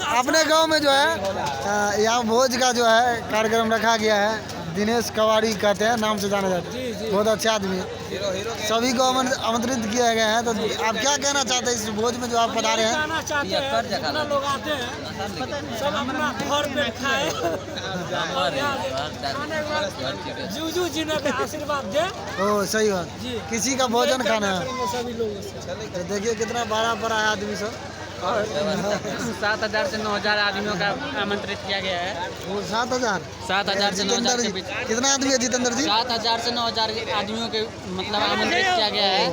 अपने गांव में जो है यहाँ भोज का जो है कार्यक्रम रखा गया है। दिनेश कवाड़ी कहते हैं, नाम से जाने जाते हैं, बहुत अच्छे आदमी है। सभी को आमंत्रित किया गया है। तो आप क्या कहना चाहते हैं इस भोज में जो आप पधारे हैं? कहना चाहते हैं जितना लोग आते हैं सब अपना घर पे खाए और जूजू जी ने आशीर्वाद दे। ओ सही बात, किसी का भोजन खाना है। सभी लोग तो देखिए कितना बड़ा बड़ा है आदमी सब। 7,000 से 9,000 आदमियों का आमंत्रित किया गया है। वो 7,000 से 9,000 के बीच। कितना आदमी है जितेंद्र जी? 7,000 से 9,000 आदमियों के मतलब आमंत्रित किया गया है।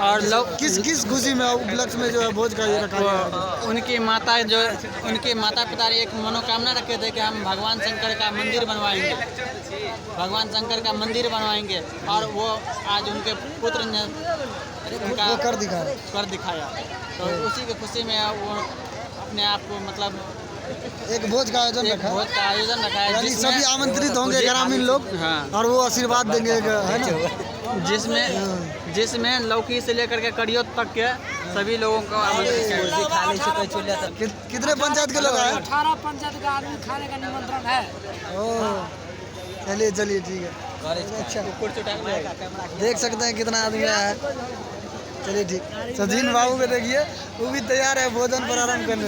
और लोग किस खुशी में उपलक्ष्य में जो है भोज का ये रखा गया है? उनके माता पिता ने एक मनोकामना रखे थे कि हम भगवान शंकर का मंदिर बनवाएंगे, और वो आज उनके पुत्र ने वो कर दिखाया। तो उसी की खुशी में वो अपने आप को मतलब एक भोज का आयोजन रखा है। यानी सभी आमंत्रित होंगे ग्रामीण लोग। हाँ। और वो आशीर्वाद देंगे, है ना? जिसमें लौकी से लेकर के कड़ियों तक के सभी लोगों को आमंत्रित किया। कितने पंचायत के लोग आए? 18 पंचायत का आदमी खाने का निमंत्रण है। चलिए ठीक है। अच्छा, देख सकते हैं कितना आदमी आया है। चलिए ठीक। सचिन बाबू को देखिए, वो भी तैयार है भोजन प्रारंभ करने।